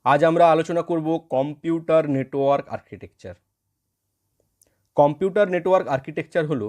আজ আমরা আলোচনা করব computer network architecture. Computer network architecture হলো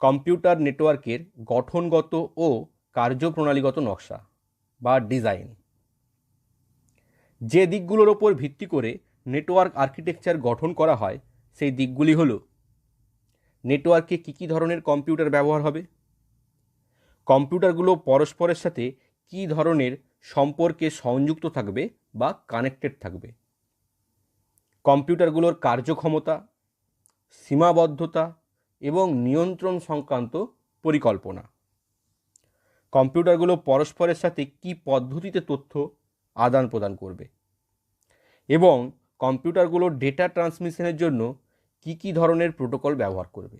কম্পিউটার নেটওয়ার্কের গঠনগত ও কার্যপ্রণালীগত নকশা বা ডিজাইন। যে দিকগুলোর ওপর ভিত্তি করে নেটওয়ার্ক আর্কিটেকচার গঠন করা হয় সেই দিকগুলি হলো: নেটওয়ার্কে কী কী ধরনের কম্পিউটার ব্যবহার হবে, কম্পিউটারগুলো পরস্পরের সাথে কী ধরনের সম্পর্কে সংযুক্ত থাকবে বা কানেক্টেড থাকবে, কম্পিউটারগুলোর কার্যক্ষমতা, সীমাবদ্ধতা এবং নিয়ন্ত্রণ সংক্রান্ত পরিকল্পনা, কম্পিউটারগুলো পরস্পরের সাথে কী পদ্ধতিতে তথ্য আদান প্রদান করবে এবং কম্পিউটারগুলো ডেটা ট্রান্সমিশনের জন্য কী কী ধরনের প্রোটোকল ব্যবহার করবে।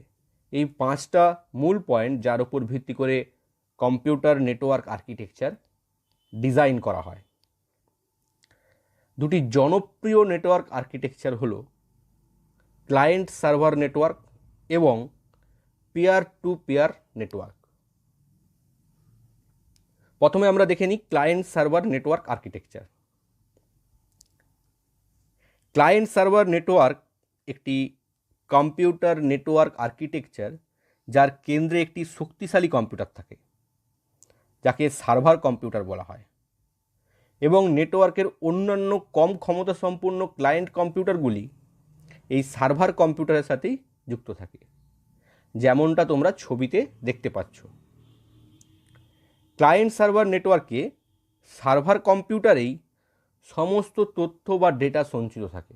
এই 5টা মূল পয়েন্ট যার উপর ভিত্তি করে কম্পিউটার নেটওয়ার্ক আর্কিটেকচার ডিজাইন করা হয়। দুটি জনপ্রিয় নেটওয়ার্ক আর্কিটেকচার হলো ক্লায়েন্ট সার্ভার নেটওয়ার্ক এবং পিয়ার টু পিয়ার নেটওয়ার্ক। প্রথমে আমরা দেখে নিই client server network architecture. Client server network একটি কম্পিউটার নেটওয়ার্ক আর্কিটেকচার যার কেন্দ্রে একটি শক্তিশালী কম্পিউটার থাকে, যাকে সার্ভার কম্পিউটার বলা হয়, এবং নেটওয়ার্কের অন্যান্য কম ক্ষমতা সম্পন্ন ক্লায়েন্ট কম্পিউটারগুলি এই সার্ভার কম্পিউটারের সাথেই যুক্ত থাকে, যেমনটা তোমরা ছবিতে দেখতে পাচ্ছ। ক্লায়েন্ট সার্ভার নেটওয়ার্কে সার্ভার কম্পিউটারেই সমস্ত তথ্য বা ডেটা সঞ্চিত থাকে।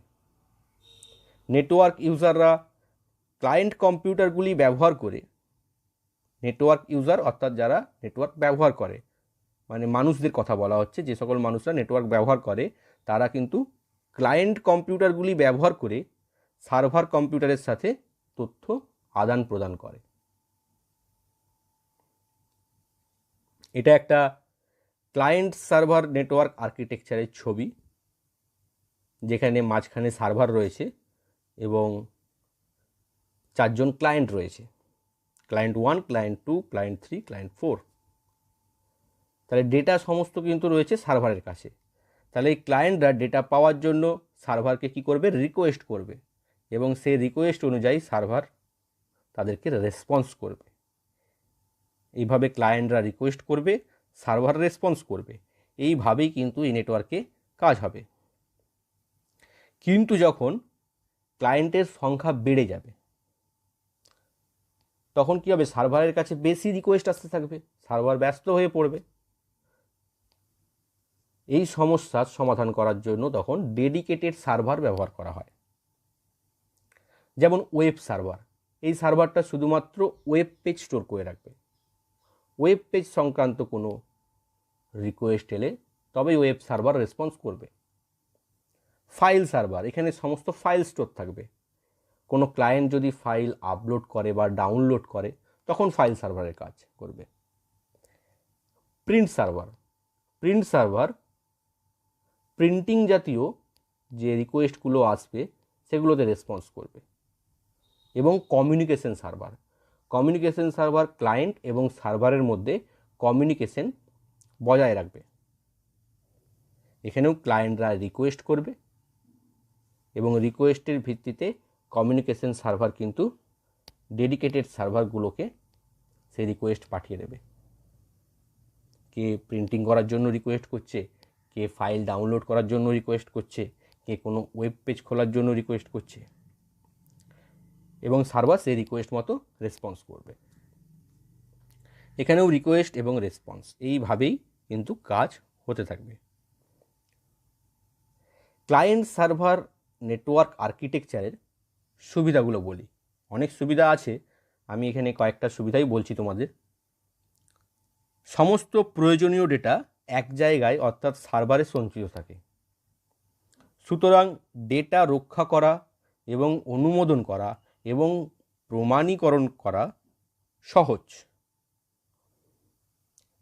নেটওয়ার্ক ইউজাররা ক্লায়েন্ট কম্পিউটারগুলি ব্যবহার করে, নেটওয়ার্ক ইউজার অর্থাৎ যারা নেটওয়ার্ক ব্যবহার করে, মানে মানুষদের কথা বলা হচ্ছে, যে সকল মানুষরা নেটওয়ার্ক ব্যবহার করে তারা কিন্তু ক্লায়েন্ট কম্পিউটারগুলি ব্যবহার করে সার্ভার কম্পিউটারের সাথে তথ্য আদান প্রদান করে। এটা একটা ক্লায়েন্ট সার্ভার নেটওয়ার্ক আর্কিটেকচারের ছবি, যেখানে মাঝখানে সার্ভার রয়েছে এবং 4জন ক্লায়েন্ট রয়েছে, ক্লায়েন্ট 1, ক্লায়েন্ট 2, ক্লায়েন্ট 3, ক্লায়েন্ট 4। তাহলে ডেটা সমস্ত কিন্তু রয়েছে সার্ভারের কাছে। তাহলে এই ক্লায়েন্টরা ডেটা পাওয়ার জন্য সার্ভারকে কী করবে? রিকোয়েস্ট করবে, এবং সেই রিকোয়েস্ট অনুযায়ী সার্ভার তাদেরকে রেসপন্স করবে। এইভাবে ক্লায়েন্টরা রিকোয়েস্ট করবে, সার্ভার রেসপন্স করবে, এইভাবেই কিন্তু এই নেটওয়ার্কে কাজ হবে। কিন্তু যখন ক্লায়েন্টের সংখ্যা বেড়ে যাবে তখন কী হবে? সার্ভারের কাছে বেশি রিকোয়েস্ট আসতে থাকবে, সার্ভার ব্যস্ত হয়ে পড়বে। এই সমস্যার সমাধান করার জন্য তখন ডেডিকেটেড সার্ভার ব্যবহার করা হয়, যেমন ওয়েব সার্ভার। এই সার্ভারটা শুধুমাত্র ওয়েব পেজ স্টোর করে রাখবে। ওয়েব পেজ সংক্রান্ত কোনো রিকোয়েস্ট এলে তবেই ওয়েব সার্ভার রেসপন্স করবে। ফাইল সার্ভার, এখানে সমস্ত ফাইল স্টোর থাকবে। কোনো ক্লায়েন্ট যদি ফাইল আপলোড করে বা ডাউনলোড করে তখন ফাইল সার্ভারের কাজ করবে। Print server, print server printing জাতীয় যে রিকোয়েস্টগুলো আসবে সেগুলোতে রেসপন্স করবে। এবং communication server, communication server client এবং সার্ভারের মধ্যে কমিউনিকেশন বজায় রাখবে। এখানেও ক্লায়েন্টরা রিকোয়েস্ট করবে এবং রিকোয়েস্টের ভিত্তিতে কমিউনিকেশন সার্ভার কিন্তু ডেডিকেটেড সার্ভারগুলোকে সেই রিকোয়েস্ট পাঠিয়ে দেবে। কে প্রিন্টিং করার জন্য রিকোয়েস্ট করছে, কে ফাইল ডাউনলোড করার জন্য রিকোয়েস্ট করছে, কে কোনো ওয়েব পেজ খোলার জন্য রিকোয়েস্ট করছে, এবং সার্ভার সেই রিকোয়েস্ট মতো রেসপন্স করবে। এখানেও রিকোয়েস্ট এবং রেসপন্স এইভাবেই কিন্তু কাজ হতে থাকবে। ক্লায়েন্ট সার্ভার নেটওয়ার্ক আর্কিটেকচারের সুবিধাগুলো বলি। অনেক সুবিধা আছে, আমি এখানে কয়েকটা সুবিধাই বলছি তোমাদের। সমস্ত প্রয়োজনীয় ডেটা এক জায়গায় অর্থাৎ সার্ভারে সঞ্চিত থাকে, সুতরাং ডেটা রক্ষা করা এবং অনুমোদন করা এবং প্রমাণীকরণ করা সহজ।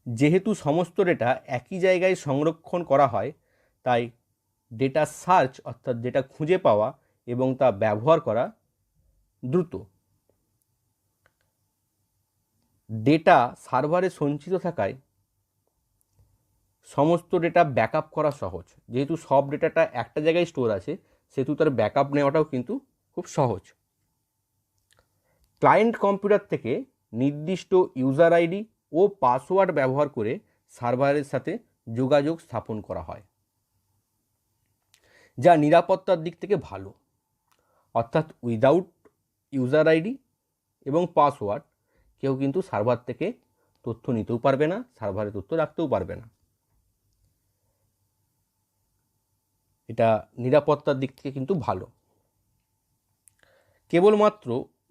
যেহেতু সমস্ত ডেটা একই জায়গায় সংরক্ষণ করা হয়, তাই ডেটা সার্চ অর্থাৎ ডেটা খুঁজে পাওয়া এবং তা ব্যবহার করা দ্রুত। ডেটা সার্ভারে সঞ্চিত থাকায় সমস্ত ডেটা ব্যাকআপ করা সহজ। যেহেতু সব ডেটাটা একটা জায়গায় স্টোর আছে, সেহেতু তার ব্যাকআপ নেওয়াটাও কিন্তু খুব সহজ। ক্লায়েন্ট কম্পিউটার থেকে নির্দিষ্ট ইউজার আইডি ও পাসওয়ার্ড ব্যবহার করে সার্ভারের সাথে যোগাযোগ স্থাপন করা হয়, যা নিরাপত্তার দিক থেকে ভালো। অর্থাৎ উইদাউট ইউজার আইডি এবং পাসওয়ার্ড কেউ কিন্তু সার্ভার থেকে তথ্য নিতেও পারবে না, সার্ভারে তথ্য রাখতেও পারবে না। এটা নিরাপত্তার দিক থেকে কিন্তু ভালো। কেবলমাত্র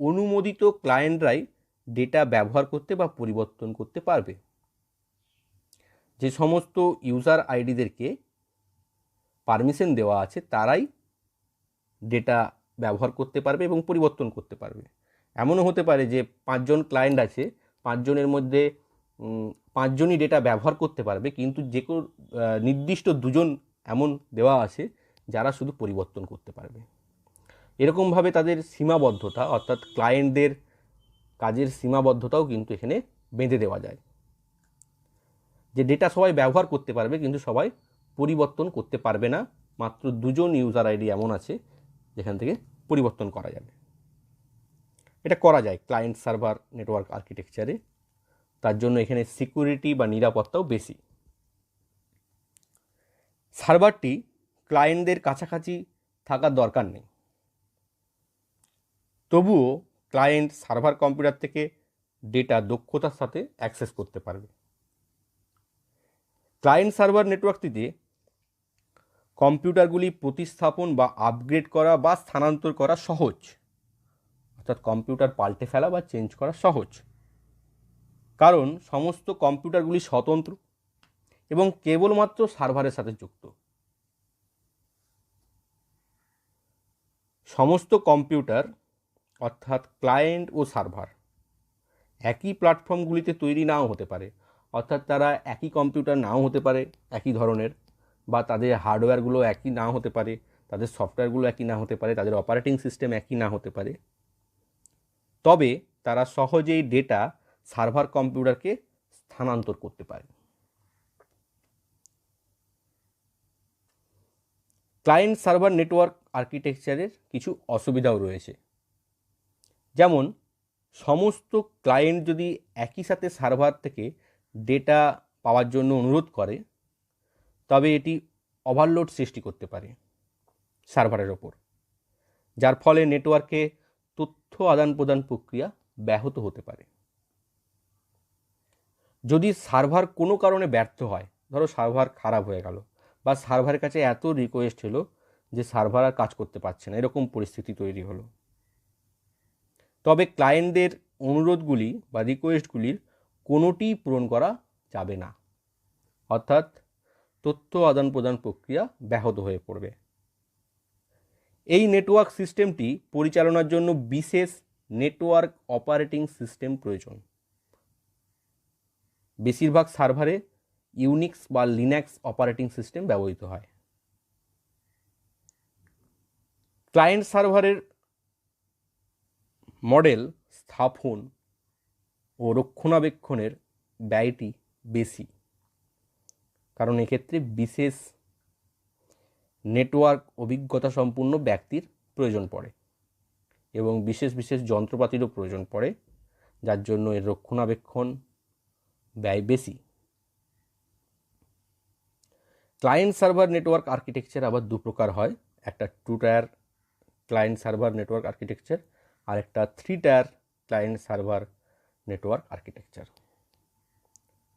অনুমোদিত ক্লায়েন্টরাই ডেটা ব্যবহার করতে বা পরিবর্তন করতে পারবে। যে সমস্ত ইউজার আইডিদেরকে পারমিশন দেওয়া আছে তারাই ডেটা ব্যবহার করতে পারবে এবং পরিবর্তন করতে পারবে। এমনও হতে পারে যে 5 জন ক্লায়েন্ট আছে, 5 জনের মধ্যে 5 জনই ডেটা ব্যবহার করতে পারবে, কিন্তু যে কোনো নির্দিষ্ট 2 জন এমন দেওয়া আছে যারা শুধু পরিবর্তন করতে পারবে। এরকমভাবে তাদের সীমাবদ্ধতা, অর্থাৎ ক্লায়েন্টদের কাজের সীমাবদ্ধতাও কিন্তু এখানে বেঁধে দেওয়া যায়, যে ডেটা সবাই ব্যবহার করতে পারবে কিন্তু সবাই পরিবর্তন করতে পারবে না। মাত্র 2 জন ইউজার আইডি এমন আছে যেখান থেকে পরিবর্তন করা যাবে। এটা করা যায় ক্লায়েন্ট সার্ভার নেটওয়ার্ক আর্কিটেকচারে, তার জন্য এখানে সিকিউরিটি বা নিরাপত্তাও বেশি। সার্ভারটি ক্লায়েন্টদের কাছাকাছি থাকার দরকার নেই, তবুও ক্লায়েন্ট সার্ভার কম্পিউটার থেকে ডেটা দক্ষতার সাথে অ্যাক্সেস করতে পারবে। ক্লায়েন্ট সার্ভার নেটওয়ার্কটিতে কম্পিউটারগুলি প্রতিস্থাপন বা আপগ্রেড করা বা স্থানান্তর করা সহজ, অর্থাৎ কম্পিউটার পাল্টে ফেলা বা চেঞ্জ করা সহজ, কারণ সমস্ত কম্পিউটারগুলি স্বতন্ত্র এবং কেবলমাত্র সার্ভারের সাথে যুক্ত। সমস্ত কম্পিউটার অর্থাৎ ক্লায়েন্ট ও সার্ভার একই প্ল্যাটফর্মগুলিতে তৈরি নাও হতে পারে, অর্থাৎ তারা একই কম্পিউটার নাও হতে পারে একই ধরনের, বা তাদের হার্ডওয়্যারগুলো একই নাও হতে পারে, তাদের সফটওয়্যারগুলো একই না হতে পারে, তাদের অপারেটিং সিস্টেম একই না হতে পারে, তবে তারা সহজেই ডেটা সার্ভার কম্পিউটারকে স্থানান্তর করতে পারে। ক্লায়েন্ট সার্ভার নেটওয়ার্ক আর্কিটেকচারের কিছু অসুবিধাও রয়েছে, যেমন সমস্ত ক্লায়েন্ট যদি একই সাথে সার্ভার থেকে ডেটা পাওয়ার জন্য অনুরোধ করে, তবে এটি ওভারলোড সৃষ্টি করতে পারে সার্ভারের ওপর, যার ফলে নেটওয়ার্কে তথ্য আদান প্রদান প্রক্রিয়া ব্যাহত হতে পারে। যদি সার্ভার কোনো কারণে ব্যর্থ হয়, ধরো সার্ভার খারাপ হয়ে গেল বা সার্ভারের কাছে এত রিকোয়েস্ট হলো যে সার্ভার আর কাজ করতে পারছে না, এরকম পরিস্থিতি তৈরি হলো, তবে ক্লায়েন্টদের অনুরোধগুলি বা রিকোয়েস্টগুলির কোনোটিই পূরণ করা যাবে না, অর্থাৎ তথ্য আদান প্রদান প্রক্রিয়া ব্যাহত হয়ে পড়বে। এই নেটওয়ার্ক সিস্টেমটি পরিচালনার জন্য বিশেষ নেটওয়ার্ক অপারেটিং সিস্টেম প্রয়োজন। বেশিরভাগ সার্ভারে ইউনিক্স বা লিনাক্স অপারেটিং সিস্টেম ব্যবহৃত হয়। ক্লায়েন্ট সার্ভারের মডেল স্থাপন ও রক্ষণাবেক্ষণের ব্যয়টি বেশি, কারণ এক্ষেত্রে বিশেষ নেটওয়ার্ক অভিজ্ঞতা সম্পন্ন ব্যক্তির প্রয়োজন পড়ে এবং বিশেষ বিশেষ যন্ত্রপাতিরও প্রয়োজন পড়ে, যার জন্য এর রক্ষণাবেক্ষণ ব্যয় বেশি। ক্লায়েন্ট সার্ভার নেটওয়ার্ক আর্কিটেকচার আবার দু প্রকার হয়, একটা 2 tier client server network architecture আর একটা 3 tier client server network architecture.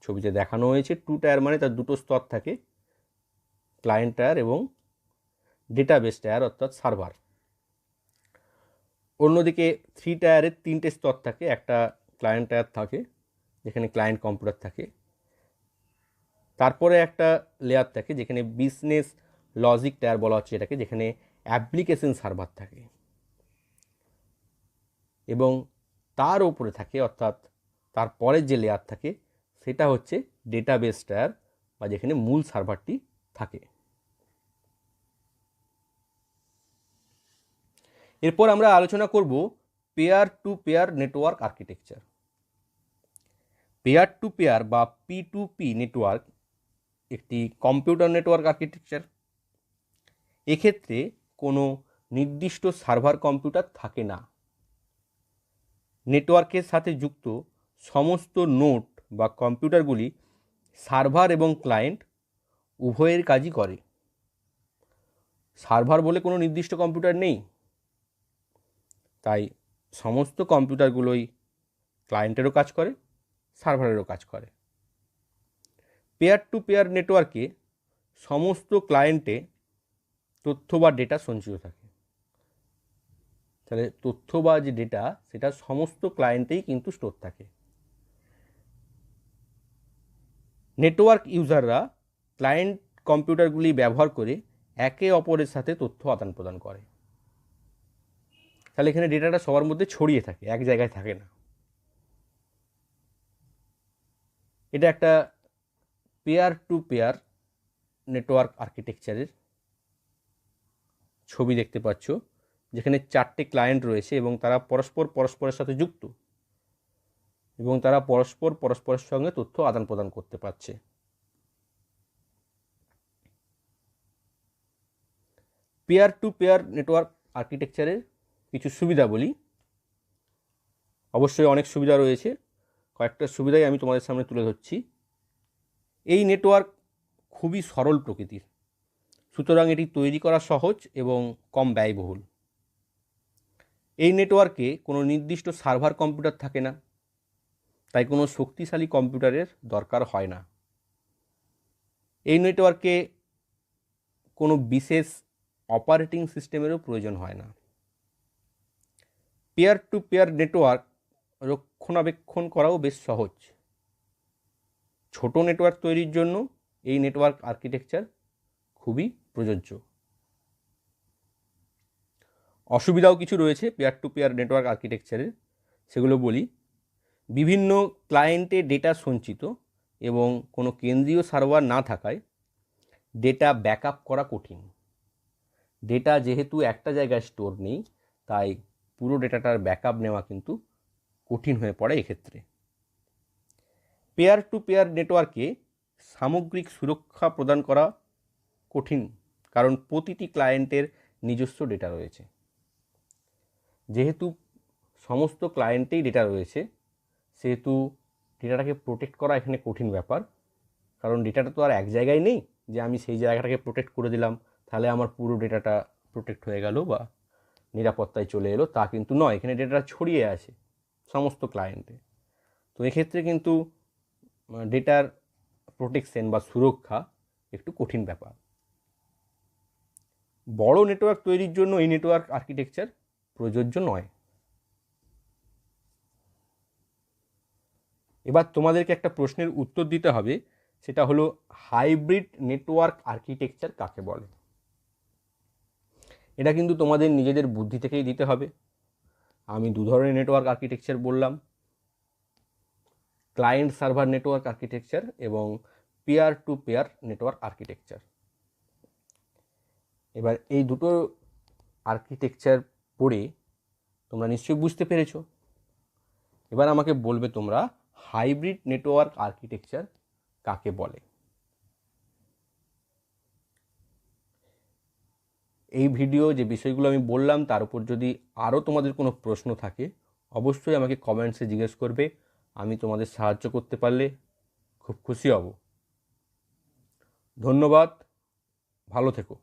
ছবিতে দেখানো হয়েছে 2 টায়ার মানে তার দুটো স্তর থাকে, ক্লায়েন্ট টায়ার এবং ডেটাবেস টায়ার অর্থাৎ সার্ভার। অন্যদিকে 3 টায়ারের 3টে স্তর থাকে, একটা ক্লায়েন্ট টায়ার থাকে যেখানে ক্লায়েন্ট কম্পিউটার থাকে, তারপরে একটা লেয়ার থাকে যেখানে বিজনেস লজিক টায়ার বলা হচ্ছে এটাকে, যেখানে অ্যাপ্লিকেশন সার্ভার থাকে, এবং তার উপরে থাকে অর্থাৎ তারপরের যে লেয়ার থাকে সেটা হচ্ছে ডেটাবেস টায়ার বা যেখানে মূল সার্ভারটি থাকে। এরপর আমরা আলোচনা করব peer to peer network architecture. Peer to peer বা P2P নেটওয়ার্ক একটি কম্পিউটার নেটওয়ার্ক আর্কিটেকচার। এক্ষেত্রে কোনো নির্দিষ্ট সার্ভার কম্পিউটার থাকে না। নেটওয়ার্কের সাথে যুক্ত সমস্ত নোড বা কম্পিউটারগুলি সার্ভার এবং ক্লায়েন্ট উভয়ের কাজই করে। সার্ভার বলে কোনো নির্দিষ্ট কম্পিউটার নেই, তাই সমস্ত কম্পিউটারগুলোই ক্লায়েন্টেরও কাজ করে, সার্ভারেরও কাজ করে। পেয়ার টু পেয়ার নেটওয়ার্কে সমস্ত ক্লায়েন্টে তথ্য বা ডেটা সঞ্চিত থাকে। তাহলে তথ্য বা যে ডেটা সেটা সমস্ত ক্লায়েন্টেই কিন্তু স্টোর থাকে। নেটওয়ার্ক ইউজাররা ক্লায়েন্ট কম্পিউটারগুলি ব্যবহার করে একে অপরের সাথে তথ্য আদান প্রদান করে। তাহলে এখানে ডেটাটা সবার মধ্যে ছড়িয়ে থাকে, এক জায়গায় থাকে না। এটা একটা পেয়ার টু পেয়ার নেটওয়ার্ক আর্কিটেকচারের ছবি দেখতে পাচ্ছ, যেখানে 4টে ক্লায়েন্ট রয়েছে এবং তারা পরস্পরের সাথে যুক্ত এবং তারা পরস্পরের সঙ্গে তথ্য আদান প্রদান করতে পারছে। পেয়ার টু পেয়ার নেটওয়ার্ক আর্কিটেকচারের কিছু সুবিধা বলি। অবশ্যই অনেক সুবিধা রয়েছে, কয়েকটা সুবিধাই আমি তোমাদের সামনে তুলে ধরছি। এই নেটওয়ার্ক খুবই সরল প্রকৃতির, সুতরাং এটি তৈরি করা সহজ এবং কম ব্যয়বহুল। এই নেটওয়ার্কে কোনো নির্দিষ্ট সার্ভার কম্পিউটার থাকে না, তাই কোনো শক্তিশালী কম্পিউটারের দরকার হয় না। এই নেটওয়ার্কে কোনো বিশেষ অপারেটিং সিস্টেমেরও প্রয়োজন হয় না। পেয়ার টু পেয়ার নেটওয়ার্ক রক্ষণাবেক্ষণ করাও বেশ সহজ। ছোট নেটওয়ার্ক তৈরির জন্য এই নেটওয়ার্ক আর্কিটেকচার খুবই প্রযোজ্য। অসুবিধাও কিছু রয়েছে পেয়ার টু পেয়ার নেটওয়ার্ক আর্কিটেকচারের, সেগুলো বলি। বিভিন্ন ক্লায়েন্টে ডেটা সঞ্চিত এবং কোনো কেন্দ্রীয় সার্ভার না থাকায় ডেটা ব্যাকআপ করা কঠিন। ডেটা যেহেতু একটা জায়গায় স্টোর নেই, তাই পুরো ডেটাটার ব্যাকআপ নেওয়া কিন্তু কঠিন হয়ে পড়ে এক্ষেত্রে। পেয়ার টু পেয়ার নেটওয়ার্কে সামগ্রিক সুরক্ষা প্রদান করা কঠিন, কারণ প্রতিটি ক্লায়েন্টের নিজস্ব ডেটা রয়েছে। যেহেতু সমস্ত ক্লায়েন্টেই ডেটা রয়েছে, সেহেতু ডেটাটাকে প্রোটেক্ট করা এখানে কঠিন ব্যাপার। কারণ ডেটাটা তো আর এক জায়গায় নেই যে আমি সেই জায়গাটাকে প্রোটেক্ট করে দিলাম তাহলে আমার পুরো ডেটাটা প্রোটেক্ট হয়ে গেল বা নিরাপত্তায় চলে এলো, তা কিন্তু নয়। এখানে ডেটাটা ছড়িয়ে আছে সমস্ত ক্লায়েন্টে। তো এক্ষেত্রে কিন্তু ডেটার প্রোটেকশন বা সুরক্ষা একটু কঠিন ব্যাপার। বড় নেটওয়ার্ক তৈরির জন্য এই নেটওয়ার্ক আর্কিটেকচার প্রযোজ্য নয়। এবার তোমাদেরকে একটা প্রশ্নের উত্তর দিতে হবে, সেটা হলো হাইব্রিড নেটওয়ার্ক আর্কিটেকচার কাকে বলে। এটা কিন্তু তোমাদের নিজেদের বুদ্ধি থেকেই দিতে হবে। আমি দু ধরনের নেটওয়ার্ক আর্কিটেকচার বললাম, ক্লায়েন্ট সার্ভার নেটওয়ার্ক আর্কিটেকচার এবং peer to peer network architecture. এবার এই দুটো আর্কিটেকচার পড়ে তোমরা নিশ্চয়ই বুঝতে পেরেছো। এবার আমাকে বলবে তোমরা হাইব্রিড নেটওয়ার্ক আর্কিটেকচার কাকে বলে। এই ভিডিও যে বিষয়গুলো আমি বললাম তার উপর যদি আরও তোমাদের কোনো প্রশ্ন থাকে অবশ্যই আমাকে কমেন্টসে জিজ্ঞেস করবে। আমি তোমাদের সাহায্য করতে পারলে খুব খুশি হব। ধন্যবাদ, ভালো থেকো।